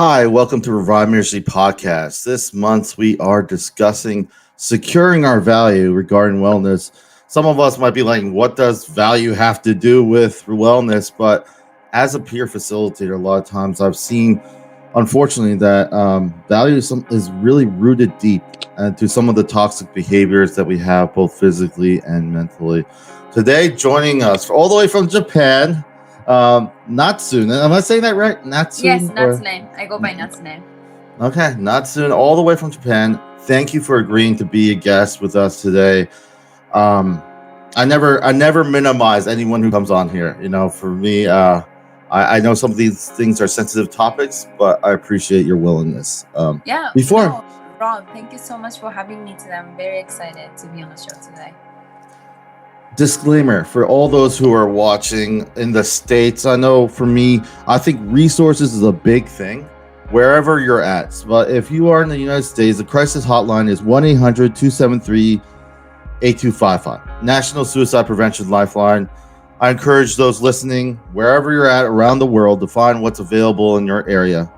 Hi, welcome to Revive Ministries Podcast. This month we are discussing securing our value regarding wellness. Some of us might be like, what does value have to do with wellness? But as a peer facilitator, a lot of times I've seen, unfortunately, that value is really rooted deep into some of the toxic behaviors that we have both physically and mentally. Today, joining us all the way from Japan, Natsune. Am I saying that right? Natsune? Yes, Natsune. I go by Natsune. Okay, Natsune, all the way from Japan. Thank you for agreeing to be a guest with us today. I never minimize anyone who comes on here. You know, for me, I know some of these things are sensitive topics, but I appreciate your willingness. Rob, thank you so much for having me today. I'm very excited to be on the show today. Disclaimer for all those who are watching in the States. I know for me, I think resources is a big thing wherever you're at. But if you are in the United States, the crisis hotline is 1-800-273-8255. National Suicide Prevention Lifeline. I encourage those listening, wherever you're at around the world, to find what's available in your area.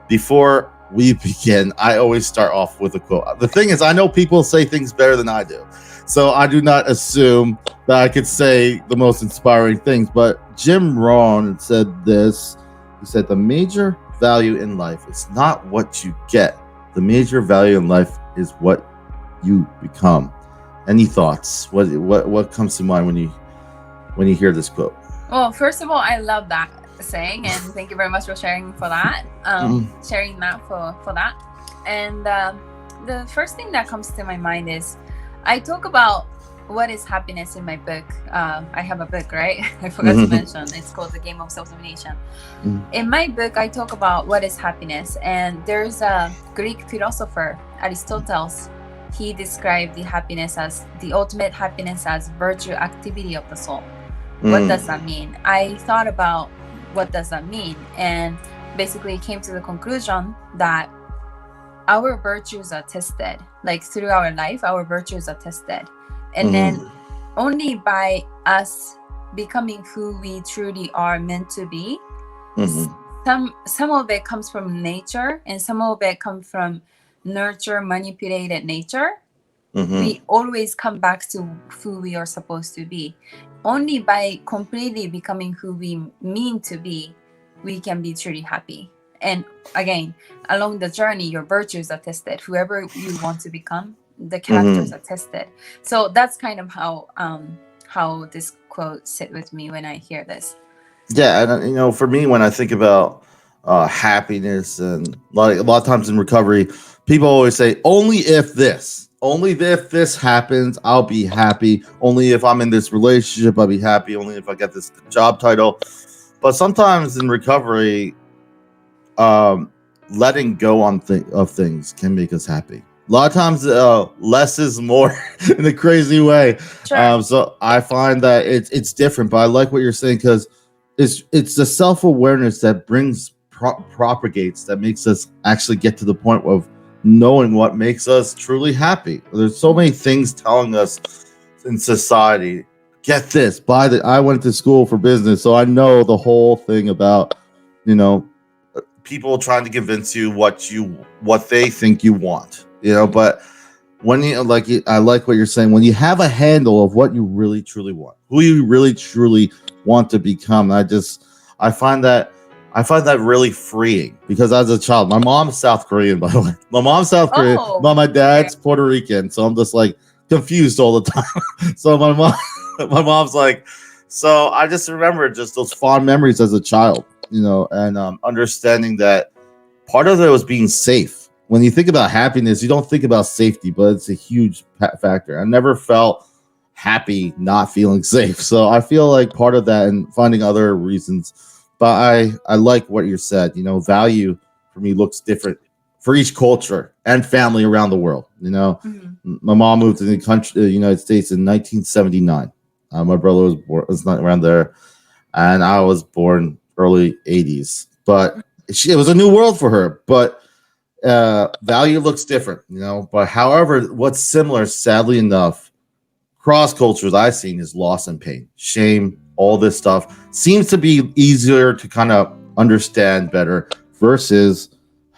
Before we begin, I always start off with a quote. The thing is, I know people say things better than I do, so I do not assume that I could say the most inspiring things. But Jim Rohn said this. He said, the major value in life is not what you get. The major value in life is what you become. Any thoughts? What comes to mind when you hear this quote? Well, first of all, I love that saying, and thank you very much for sharing for that. Sharing that for that. And the first thing that comes to my mind is I talk about what is happiness in my book. I have a book, right? I forgot to mention. It's called The Game of Self Domination. In my book, I talk about what is happiness, and there's a Greek philosopher, Aristotle. He described the happiness as the ultimate happiness as virtue activity of the soul. What does that mean? I thought about what does that mean, and basically came to the conclusion that our virtues are tested. Like through our life, our virtues are tested. And then only by us becoming who we truly are meant to be, some of it comes from nature, and some of it comes from nurture, manipulated nature. We always come back to who we are supposed to be. Only by completely becoming who we mean to be, we can be truly happy. And again, along the journey, your virtues are tested. Whoever you want to become, the characters are tested. So that's kind of how this quote sit with me when I hear this. Yeah, and for me, when I think about happiness, and like a lot of times in recovery, people always say, only if this happens, I'll be happy. Only if I'm in this relationship, I'll be happy. Only if I get this job title. But sometimes in recovery, letting go of things can make us happy. A lot of times, less is more in a crazy way. Sure. So I find that it's different, but I like what you're saying, because it's the self-awareness that propagates, that makes us actually get to the point of knowing what makes us truly happy. There's so many things telling us in society, get this, buy that. I went to school for business, so I know the whole thing about, people trying to convince you what they think you want, but when I like what you're saying, when you have a handle of what you really truly want, who you really truly want to become, I find that really freeing, because as a child, my mom's South Korean, by the way. My mom's South Korean, but my dad's Puerto Rican, so I'm just like confused all the time. So my mom's like, so I just remember just those fond memories as a child, and understanding that part of it was being safe. When you think about happiness, you don't think about safety, but it's a huge factor. I never felt happy not feeling safe. So I feel like part of that, and finding other reasons. But I like what you said. Value for me looks different for each culture and family around the world. My mom moved to the United States in 1979. My brother was not around there, and I was born early 80s. But it was a new world for her. But value looks different, But however, what's similar, sadly enough, cross cultures I've seen is loss and pain, shame. All this stuff seems to be easier to kind of understand better versus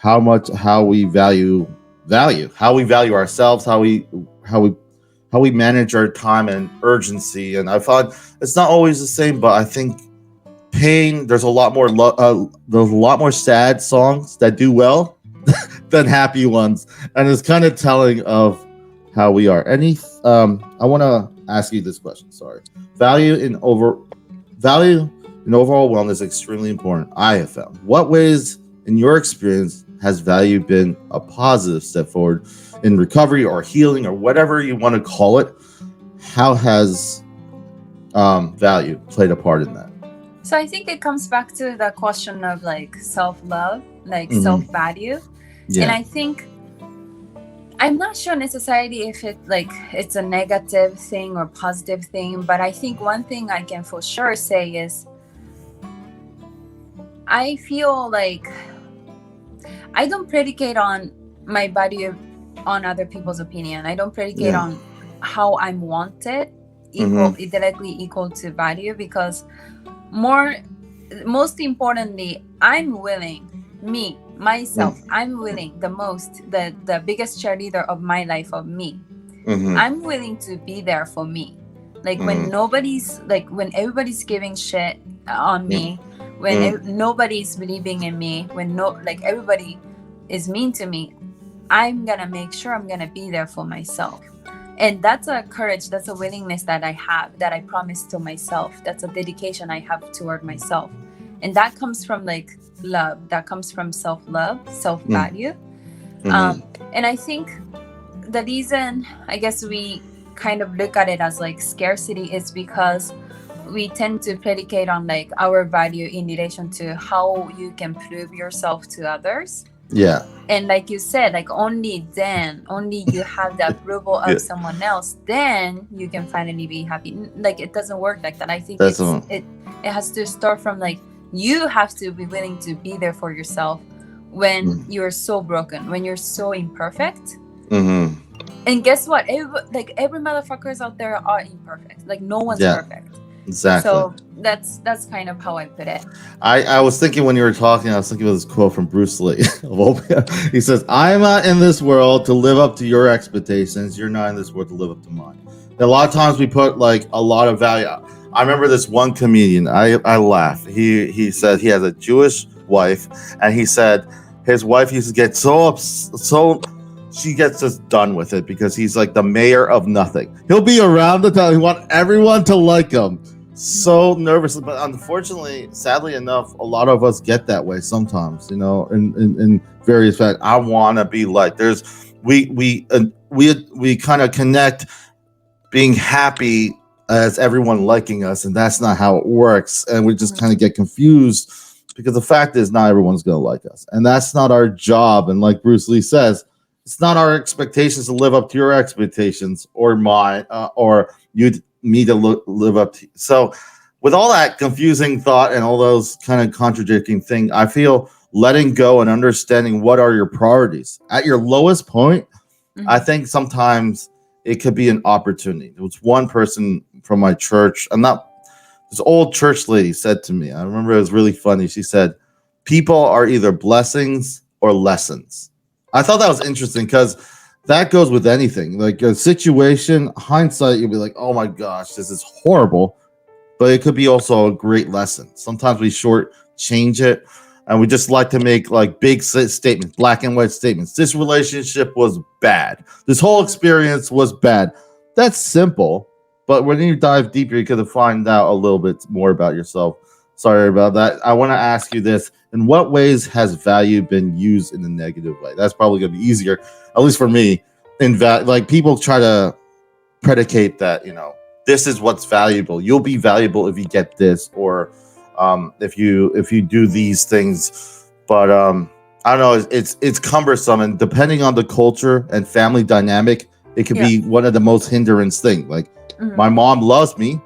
how we value ourselves, how we how we manage our time and urgency. And I thought it's not always the same, but I think pain, there's a lot more there's a lot more sad songs that do well than happy ones, and it's kind of telling of how we are. I want to ask you this question. Sorry. Value in overall wellness is extremely important, I have found. What ways in your experience has value been a positive step forward in recovery or healing or whatever you want to call it? How has value played a part in that? So I think it comes back to the question of like self-love, like self-value. Yeah. And I think I'm not sure necessarily if it's a negative thing or positive thing, but I think one thing I can for sure say is I feel like I don't predicate on my value on other people's opinion. I don't predicate on how I'm wanted directly equal to value, because most importantly, I'm willing, myself, I'm willing the biggest cheerleader of my life, of me. I'm willing to be there for me. Like when when everybody's giving shit on me, when nobody's believing in me, when everybody is mean to me, I'm gonna make sure I'm gonna be there for myself. And that's a courage, that's a willingness that I have, that I promise to myself. That's a dedication I have toward myself. And that comes from like love, that comes from self-love, self-value. And I think the reason I guess we kind of look at it as like scarcity is because we tend to predicate on like our value in relation to how you can prove yourself to others. Yeah. And like you said, like only you have the approval of someone else, then you can finally be happy. Like it doesn't work like that. I think it has to start from like you have to be willing to be there for yourself when you're so broken, when you're so imperfect. And guess what? Every motherfuckers out there are imperfect. Like no one's perfect. Exactly. So that's kind of how I put it. I was thinking when you were talking, I was thinking of this quote from Bruce Lee. He says, "I'm not in this world to live up to your expectations. You're not in this world to live up to mine." And a lot of times we put like a lot of value. I remember this one comedian. I laugh. He said he has a Jewish wife, and he said his wife used to get so she gets just done with it because he's like the mayor of nothing. He'll be around the time. He wants everyone to like him. So nervous, but unfortunately, sadly enough, a lot of us get that way sometimes. You know, in various facts. I want to be like. We kind of connect being happy as everyone liking us, and that's not how it works. And we just kind of get confused because the fact is, not everyone's gonna like us, and that's not our job. And like Bruce Lee says, it's not our expectations to live up to your expectations or mine or me to live up to. So with all that confusing thought and all those kind of contradicting things, I feel letting go and understanding what are your priorities at your lowest point. I think sometimes it could be an opportunity. There was one person from my church, this old church lady said to me, I remember it was really funny. She said, people are either blessings or lessons. I thought that was interesting because that goes with anything. Like a situation, hindsight, you'll be like, oh my gosh, this is horrible. But it could be also a great lesson. Sometimes we shortchange it and we just like to make like big statements, black and white statements. This relationship was bad. This whole experience was bad. That's simple. But when you dive deeper, you could find out a little bit more about yourself. Sorry about that. I want to ask you this. In what ways has value been used in a negative way? That's probably going to be easier, at least for me. Like people try to predicate that, this is what's valuable. You'll be valuable if you get this, or if you do these things. But I don't know. It's cumbersome, and depending on the culture and family dynamic, it could be one of the most hindrance things. Like my mom loves me,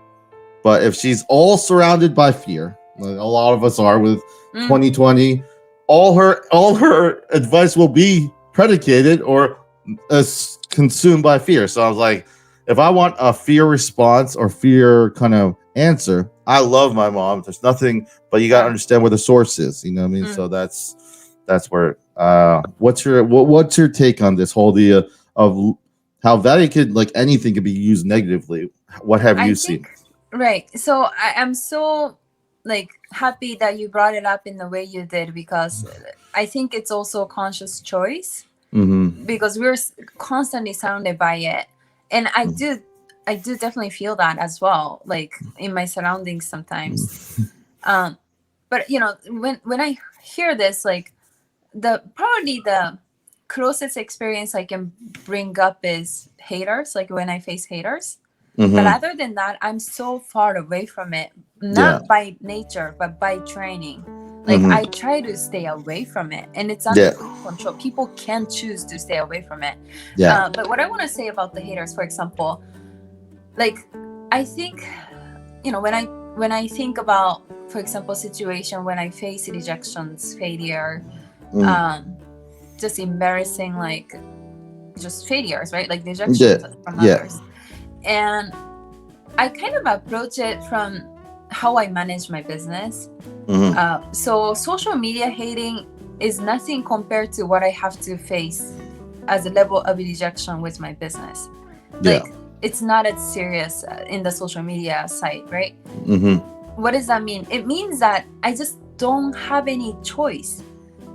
but if she's all surrounded by fear, like a lot of us are with 2020, all her advice will be predicated or consumed by fear. So I was like, if I want a fear response or fear kind of answer, I love my mom. There's nothing, but you got to understand where the source is. You know what I mean? So that's where What's your take on this whole idea of how value could, like anything, could be used negatively? What have you seen? Right. So I am so like happy that you brought it up in the way you did, because I think it's also a conscious choice, because we're constantly surrounded by it, and I do definitely feel that as well, like in my surroundings sometimes. But you know, when I hear this, like probably the closest experience I can bring up is haters, like when I face haters. But other than that, I'm so far away from it, not by nature, but by training. Like I try to stay away from it, and it's under control. People can choose to stay away from it. But what I want to say about the haters, for example, like I think, you know, when I think about, for example, situation when I face rejections, failure, just embarrassing, like just failures, right? Like rejections from others. And I kind of approach it from how I manage my business. So social media hating is nothing compared to what I have to face as a level of rejection with my business. Like it's not as serious in the social media site, right? What does that mean? It means that I just don't have any choice.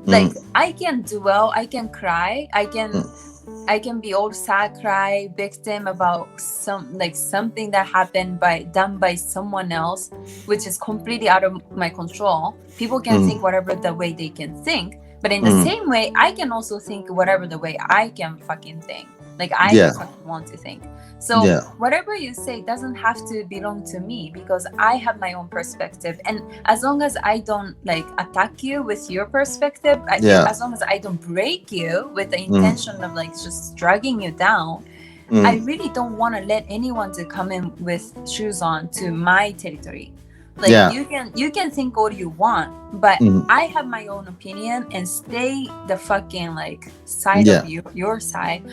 Like I can do well, I can cry, I can be all sad, cry, victim about something that happened done by someone else, which is completely out of my control. People can think whatever the way they can think, but in the same way, I can also think whatever the way I can fucking think. Like I fucking want to think. So whatever you say doesn't have to belong to me, because I have my own perspective. And as long as I don't like attack you with your perspective, as long as I don't break you with the intention of like just dragging you down, I really don't want to let anyone to come in with shoes on to my territory. Like you can think all you want, but I have my own opinion, and stay the fucking like side of your side.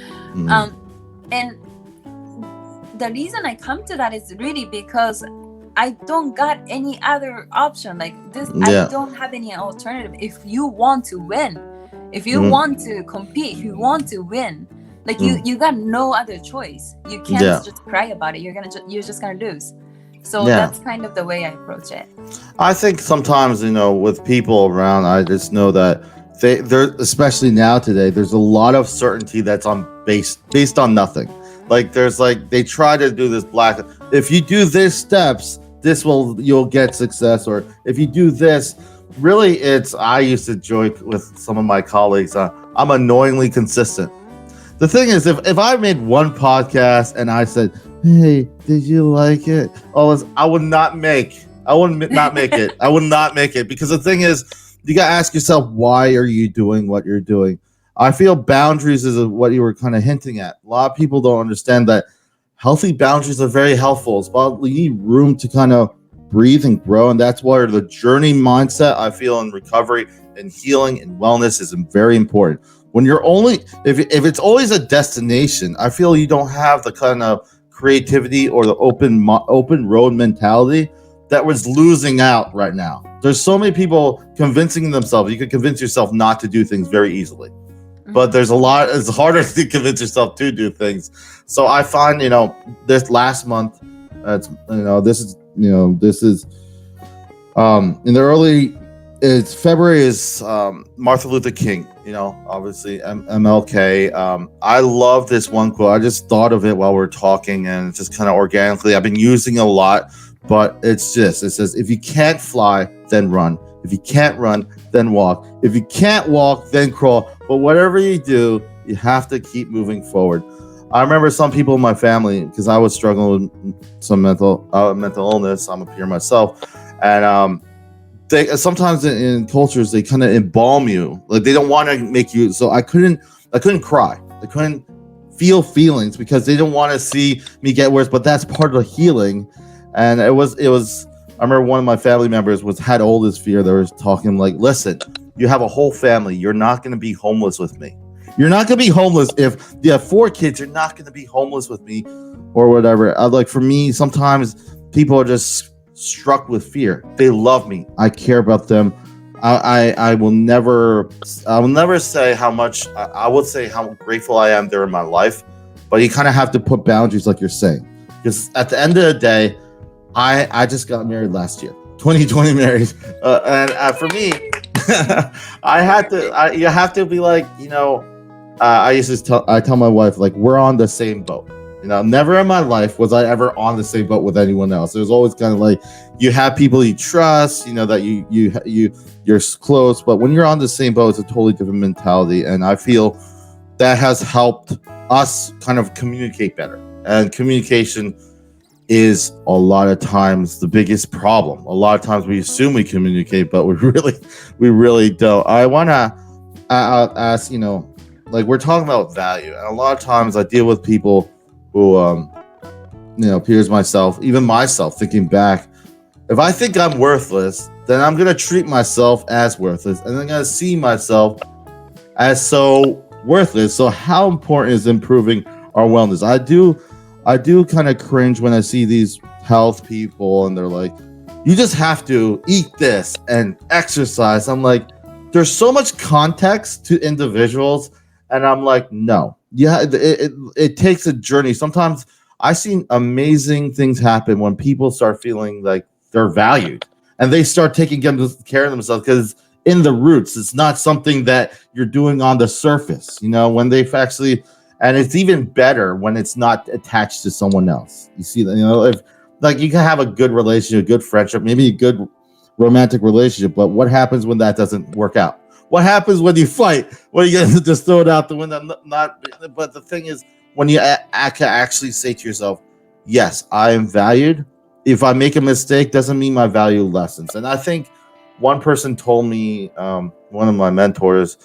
And the reason I come to that is really because I don't got any other option like this. I don't have any alternative. If you want to win, if you want to compete, if you want to win, like you got no other choice. You can't just cry about it. You're just gonna lose. So that's kind of the way I approach it. I think sometimes, you know, with people around, I just know that they're, especially now today, there's a lot of certainty that's based on nothing. Like there's like, they try to do this if you do these steps, you'll get success. Or if you do this, really I used to joke with some of my colleagues, I'm annoyingly consistent. The thing is, if I made one podcast and I said, hey, did you like it? I would not make it. I would not make it, because the thing is, you got to ask yourself, why are you doing what you're doing? I feel boundaries is what you were kind of hinting at. A lot of people don't understand that healthy boundaries are very helpful. It's about you need room to kind of breathe and grow. And that's where the journey mindset, I feel, in recovery and healing and wellness is very important. When you're if it's always a destination, I feel you don't have the kind of creativity or the open road mentality that was losing out right now. There's so many people convincing themselves. You could convince yourself not to do things very easily, but it's harder to convince yourself to do things. So I find, this last month, this is in the early, February is Martin Luther King, obviously MLK. I love this one quote. I just thought of it while we're talking, and it's just kind of organically, I've been using a lot, but it says, if you can't fly, then run. If you can't run, then walk. If you can't walk, then crawl. But whatever you do, you have to keep moving forward. I remember some people in my family, because I was struggling with some mental illness. I'm a peer myself, and they sometimes in cultures they kind of embalm you, like they don't want to make you. So I couldn't cry. I couldn't feel feelings because they didn't want to see me get worse. But that's part of the healing, and it was. I remember one of my family members had all this fear. They were talking like, listen, you have a whole family. You're not going to be homeless with me. You're not going to be homeless. If you have 4 kids, you're not going to be homeless with me or whatever. For me, sometimes people are just struck with fear. They love me. I care about them. I will never say how much I would say how grateful I am during my life, but you kind of have to put boundaries, like you're saying, because at the end of the day, I just got married last year, 2020 married, and for me, I had to. You have to be like, I used to tell my wife, like, we're on the same boat. Never in my life was I ever on the same boat with anyone else. It was always kind of like you have people you trust, that you're close, but when you're on the same boat, it's a totally different mentality. And I feel that has helped us kind of communicate better. And communication is a lot of times the biggest problem. A lot of times we assume we communicate, but we really don't. I want to ask, like we're talking about value, and a lot of times I deal with people who, peers, myself, even myself, thinking back, if I think I'm worthless, then I'm going to treat myself as worthless, and I'm going to see myself as so worthless. So how important is improving our wellness? I do kind of cringe when I see these health people and they're like, you just have to eat this and exercise. I'm like, there's so much context to individuals, and I'm like, no. Yeah, it takes a journey. Sometimes I see amazing things happen when people start feeling like they're valued and they start taking care of themselves, because in the roots, it's not something that you're doing on the surface, when they've actually, and it's even better when it's not attached to someone else. You see that, if like you can have a good relationship, a good friendship, maybe a good romantic relationship, but what happens when that doesn't work out? What happens when you fight? Well, you get to just throw it out the window. But the thing is, when you can actually say to yourself, yes, I am valued. If I make a mistake, doesn't mean my value lessens. And I think one person told me, one of my mentors,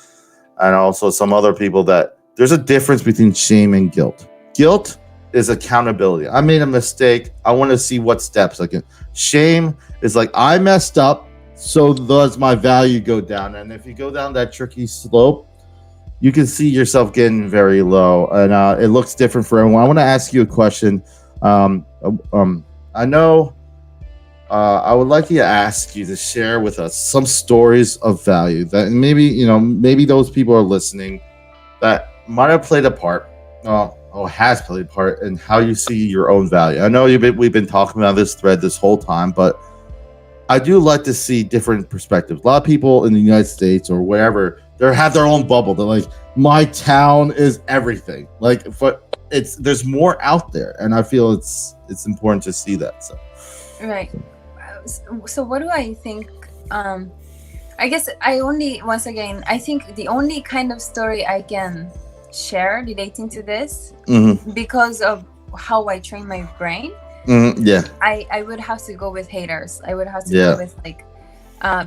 and also some other people, that there's a difference between shame and guilt. Guilt is accountability. I made a mistake. I want to see what steps I can. Shame is like, I messed up, so does my value go down. And if you go down that tricky slope, you can see yourself getting very low, and it looks different for everyone. I want to ask you a question. I know I would like you to ask you to share with us some stories of value that maybe those people are listening that might have played a part, or has played a part in how you see your own value. I know we've been talking about this thread this whole time, but I do like to see different perspectives. A lot of people in the United States or wherever, they have their own bubble. They're like, my town is everything. Like, but there's more out there, and I feel it's important to see that. So, right. So what do I think? I guess I think the only kind of story I can share relating to this, because of how I train my brain. Yeah. I would have to go with haters. I would have to go with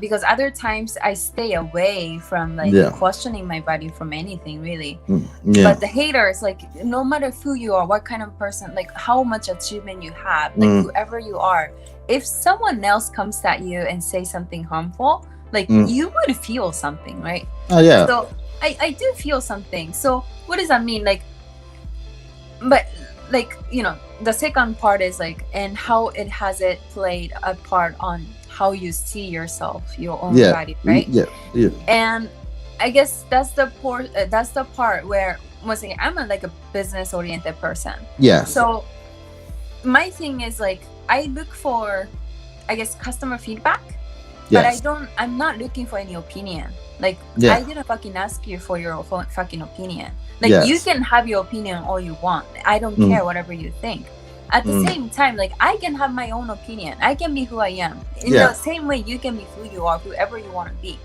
because other times I stay away from questioning my body from anything really. But the haters, like, no matter who you are, what kind of person, like how much achievement you have, like whoever you are, if someone else comes at you and say something harmful, like you would feel something, right? Oh yeah. So I do feel something. So what does that mean? But the second part is and how it played a part on how you see yourself, your own body, right? Yeah. And I guess that's the part where, once again, I'm a business oriented person. Yeah. So my thing is I look for, I guess, customer feedback, but I'm not looking for any opinion. I didn't fucking ask you for your fucking opinion. You can have your opinion all you want. I don't care whatever you think. At the same time, I can have my own opinion. I can be who I am. In the same way, you can be who you are, whoever you want to be.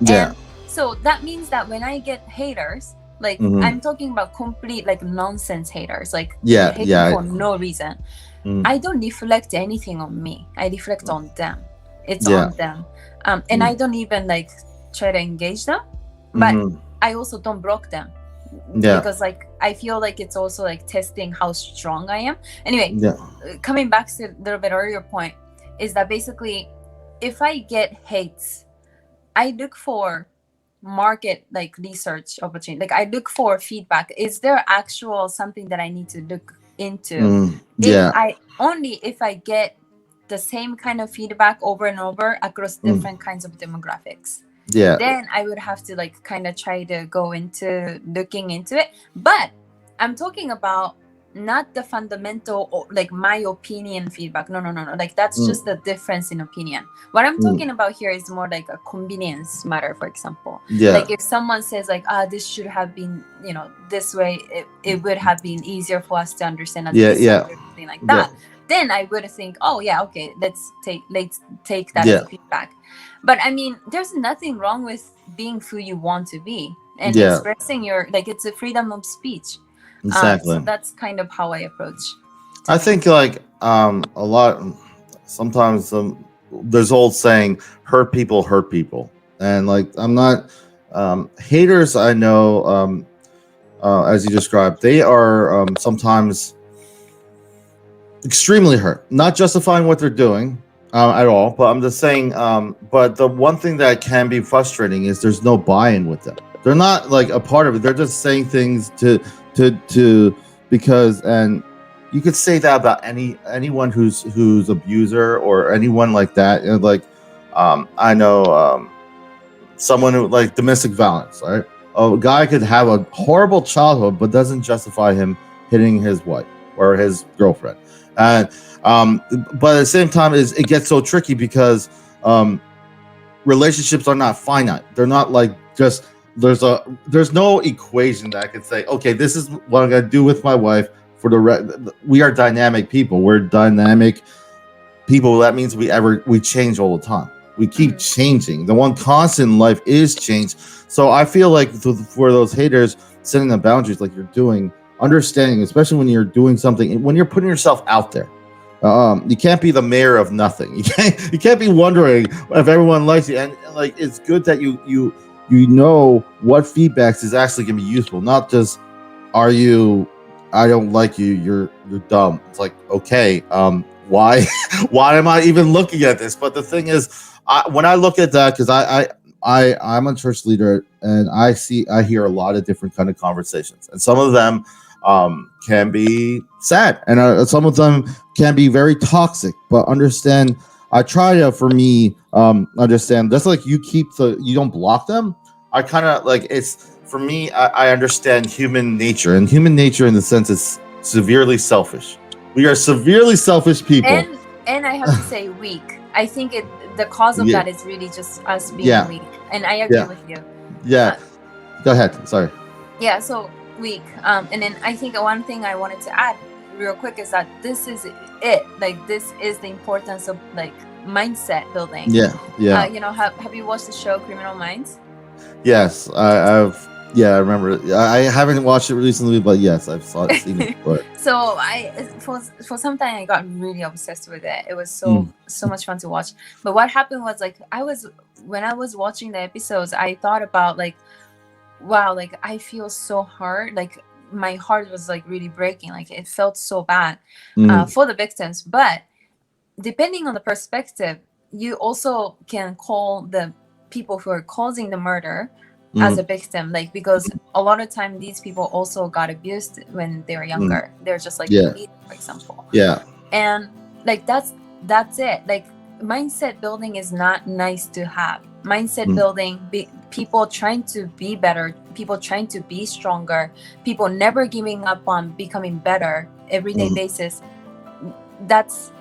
Yeah. And so that means that when I get haters, I'm talking about complete nonsense haters, hating for no reason. I don't reflect anything on me. I reflect on them. It's on them. And I don't even try to engage them, but I also don't block them. Because I feel it's also testing how strong I am. Anyway, coming back to a little bit earlier point, is that basically if I get hates, I look for market research opportunity. I look for feedback. Is there actual something that I need to look into? If I get the same kind of feedback over and over across different kinds of demographics. Yeah. Then I would have to like kind of try to go into looking into it. But I'm talking about not the fundamental or like my opinion feedback. No. Like that's just the difference in opinion. What I'm talking about here is more like a convenience matter, for example. Yeah. Like if someone says like, this should have been, this way, it would have been easier for us to understand. Something like that. Then I would think, oh yeah, okay, let's take that as feedback. But I mean, there's nothing wrong with being who you want to be and expressing your, like, it's a freedom of speech. Exactly. So that's kind of how I approach. I think like a lot, sometimes there's old saying, hurt people. And like, I'm not, haters, I know, as you described, they are sometimes extremely hurt, not justifying what they're doing at all, but I'm just saying, but the one thing that can be frustrating is there's no buy-in with them. They're not like a part of it. They're just saying things to because, and you could say that about anyone who's abuser or anyone like that. Like, I know someone who like domestic violence, right? A guy could have a horrible childhood, but doesn't justify him hitting his wife or his girlfriend. And but at the same time, it gets so tricky because relationships are not finite. They're not like just there's no equation that I could say, okay, this is what I'm gonna do with my wife for the we are dynamic people. We're dynamic people. That means we change all the time. We keep changing. The one constant in life is change. So I feel like for those haters, setting the boundaries like you're doing, understanding, especially when you're doing something, when you're putting yourself out there, you can't be the mayor of nothing. You can't be wondering if everyone likes you. And like, it's good that you know what feedbacks is actually gonna be useful, not just I don't like you, you're dumb. It's like, okay, why am I even looking at this? But the thing is, when I look at that, because I'm a church leader and I hear a lot of different kind of conversations, and some of them can be sad, and some of them can be very toxic. But understand, I try to, for me, understand. That's like you don't block them. I kind of like, it's for me. I understand human nature, and human nature in the sense is severely selfish. We are severely selfish people, and I have to say weak. I think the cause of that is really just us being weak, and I agree with you. Go ahead. Sorry. Yeah. So weak. And then I think one thing I wanted to add real quick is that this is it. Like, this is the importance of like mindset building. Yeah. Have you watched the show Criminal Minds? Yes, I've. Yeah, I remember. I haven't watched it recently, but yes, I've seen it before. So for some time I got really obsessed with it. It was so much fun to watch. But what happened was, like, when I was watching the episodes, I thought about like, wow, like I feel so hard. Like my heart was like really breaking. Like it felt so bad for the victims. But depending on the perspective, you also can call the people who are causing the murder as a victim, like, because a lot of time these people also got abused when they were younger. They're just like beaten, for example. And like that's it. Like mindset building is not nice to have. Mindset building, people trying to be better, people trying to be stronger, people never giving up on becoming better everyday basis. That's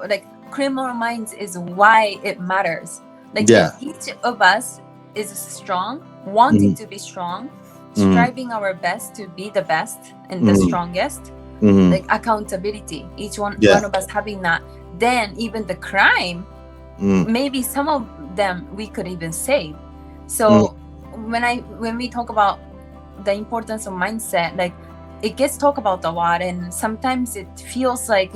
like Criminal Minds is why it matters. Like if each of us is strong, wanting to be strong, striving our best to be the best and the strongest, like accountability, each one of us having that, then even the crime, maybe some of them we could even save. So when we talk about the importance of mindset, like it gets talked about a lot, and sometimes it feels like,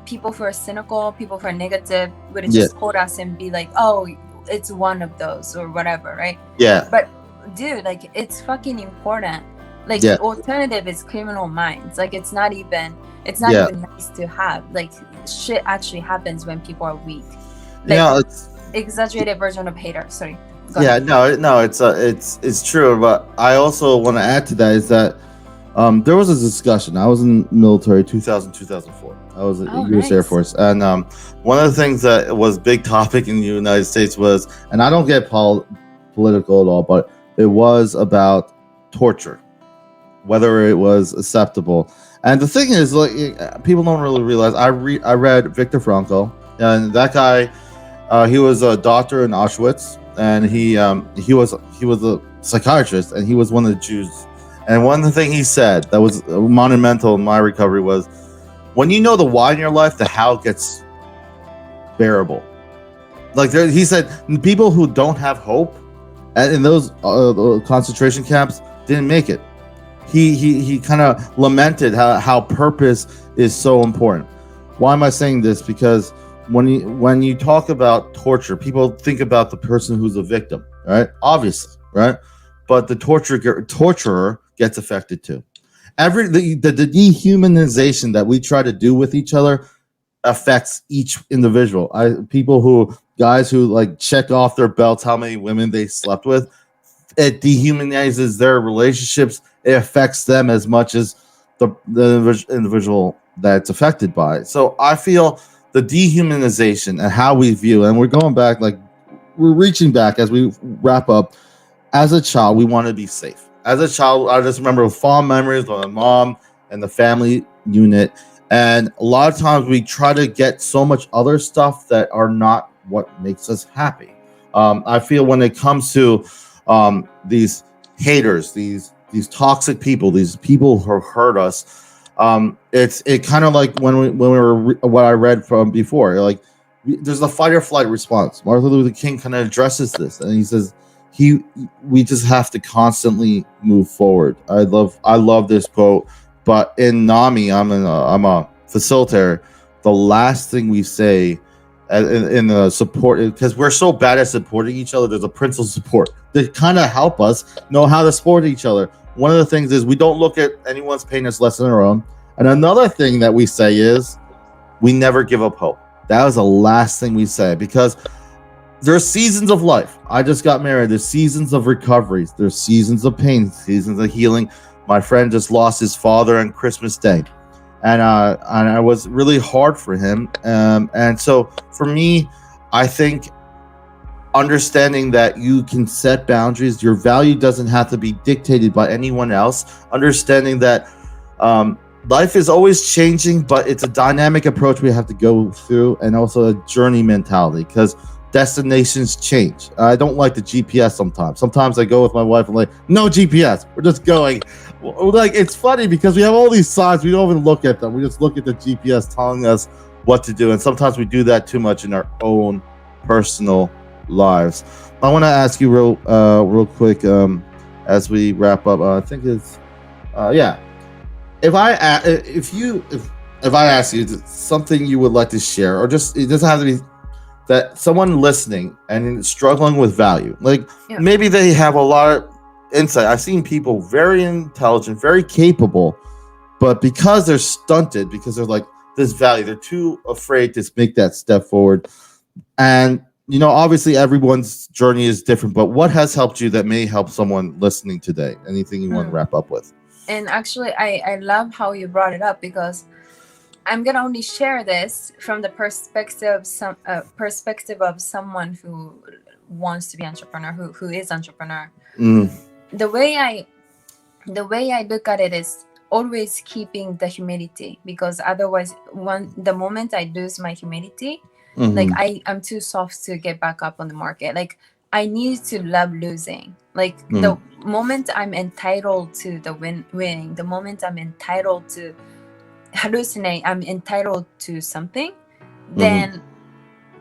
people who are cynical, people who are negative would just quote us and be like, oh, it's one of those or whatever, right? But dude, like it's fucking important. Like the alternative is Criminal Minds. Like it's not even nice to have. Like shit actually happens when people are weak. Like, it's exaggerated version of hater. Sorry. No, it's true. But I also want to add to that is that There was a discussion. I was in the military 2000, 2004. I was in Oh, the U.S. Air nice. Force. And one of the things that was big topic in the United States was, and I don't get political at all, but it was about torture, whether it was acceptable. And the thing is, like, people don't really realize. I read Viktor Frankl, and that guy, he was a doctor in Auschwitz, and he was a psychiatrist, and he was one of the Jews. And one of the things he said that was monumental in my recovery was, when you know the why in your life, the how gets bearable. Like he said, people who don't have hope, and in those concentration camps, didn't make it. He kind of lamented how purpose is so important. Why am I saying this? Because when you talk about torture, people think about the person who's a victim, right? Obviously, right? But the torturer gets affected too. The dehumanization that we try to do with each other affects each individual. Guys who like check off their belts how many women they slept with, it dehumanizes their relationships. It affects them as much as the individual that's affected by it. So I feel the dehumanization and how we view, and we're going back, like we're reaching back as we wrap up. As a child, we want to be safe. As a child, I just remember fond memories of my mom and the family unit. And a lot of times we try to get so much other stuff that are not what makes us happy. I feel when it comes to these haters, these toxic people, these people who hurt us, it kind of like when we were what I read from before, like there's a fight or flight response. Martin Luther King kind of addresses this, and he says we just have to constantly move forward. I love this quote. But in NAMI, I'm a facilitator. The last thing we say in the support, because we're so bad at supporting each other, there's a principle of support that kind of help us know how to support each other. One of the things is we don't look at anyone's pain as less than our own. And another thing that we say is we never give up hope. That was the last thing we say, because there's seasons of life. I just got married. There's seasons of recoveries. There's seasons of pain, seasons of healing. My friend just lost his father on Christmas Day, and it was really hard for him. And so for me, I think understanding that you can set boundaries, your value doesn't have to be dictated by anyone else. Understanding that life is always changing, but it's a dynamic approach we have to go through, and also a journey mentality, because destinations change. I don't like the GPS sometimes. Sometimes I go with my wife and like, no GPS. We're just going. Like, it's funny because we have all these signs. We don't even look at them. We just look at the GPS telling us what to do. And sometimes we do that too much in our own personal lives. I want to ask you real quick as we wrap up. I think it's If I ask you something you would like to share, or just, it doesn't have to be that someone listening and struggling with value, like maybe they have a lot of insight. I've seen people very intelligent, very capable, but because they're stunted, because they're like this value, they're too afraid to make that step forward. And obviously everyone's journey is different, but what has helped you that may help someone listening today? Anything you want to wrap up with? And actually, I love how you brought it up, because I'm gonna only share this from the perspective of someone who wants to be entrepreneur, who is entrepreneur. The way I look at it is always keeping the humility, because otherwise, the moment I lose my humility, like I'm too soft to get back up on the market. Like, I need to love losing. Like the moment I'm entitled to the winning, the moment I'm entitled to hallucinate, I'm entitled to something, then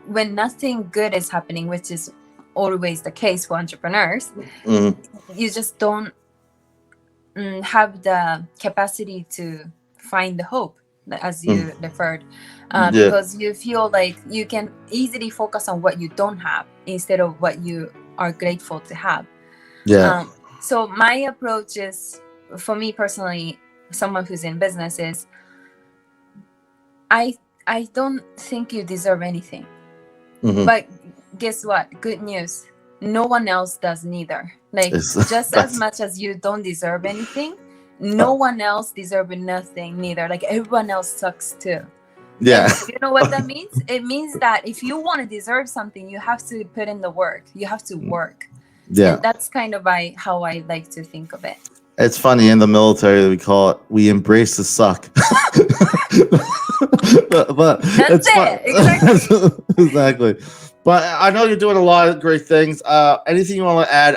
when nothing good is happening, which is always the case for entrepreneurs, you just don't have the capacity to find the hope, as you referred, because you feel like you can easily focus on what you don't have instead of what you are grateful to have. So my approach is, for me personally, someone who's in business, is I don't think you deserve anything. But guess what? Good news. No one else does neither. Like, just as much as you don't deserve anything, no one else deserves nothing neither. Like everyone else sucks too. Yeah. And you know what that means? It means that if you want to deserve something, you have to put in the work. You have to work. Yeah. And that's kind of how I like to think of it. It's funny, in the military we embrace the suck. but that's it. Exactly. Exactly. But I know you're doing a lot of great things. Anything you want to add?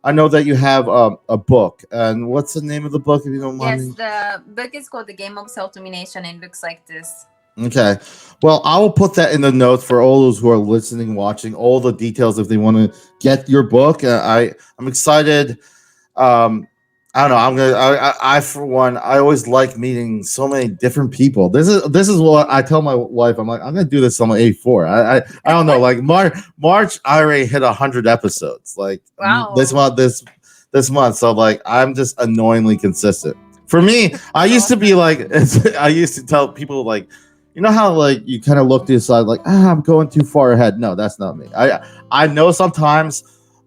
I know that you have a book, and what's the name of the book, if you don't mind? Yes, the book is called The Game of Self Domination, and it looks like this. Okay. Well, I will put that in the notes for all those who are listening, watching, all the details if they want to get your book. I'm excited. I don't know. I for one, I always like meeting so many different people. This is what I tell my wife. I'm like, I'm gonna do this on my A4. I don't know. Like March, I already hit 100 episodes. Like wow. this month. So like, I'm just annoyingly consistent. For me, I used to be like, I used to tell people like, you know how like you kind of look to the side like, I'm going too far ahead. No, that's not me. I know sometimes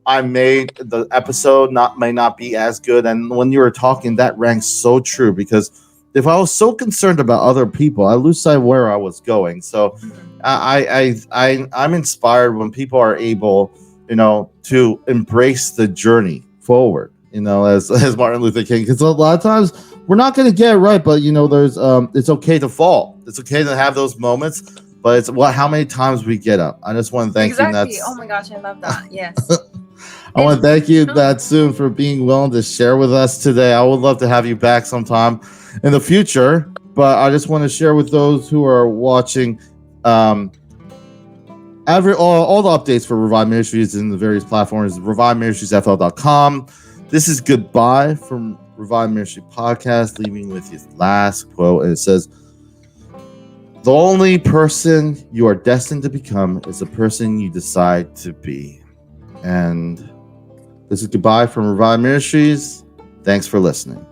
I made the episode may not be as good, and when you were talking, that rang so true, because if I was so concerned about other people, I lose sight of where I was going. So I'm inspired when people are able, to embrace the journey forward, as Martin Luther King, because a lot of times we're not going to get it right, but there's it's okay to fall. It's okay to have those moments, but it's how many times we get up. I just want to thank you. Exactly. Oh my gosh, I love that. Yes. I want to thank you, Natsune, for being willing to share with us today. I would love to have you back sometime in the future, but I just want to share with those who are watching all the updates for Revive Ministries in the various platforms, ReviveMinistriesFL.com. This is goodbye from Revive Ministry Podcast, leaving with his last quote, and it says, "The only person you are destined to become is the person you decide to be." And this is goodbye from Revive Ministries. Thanks for listening.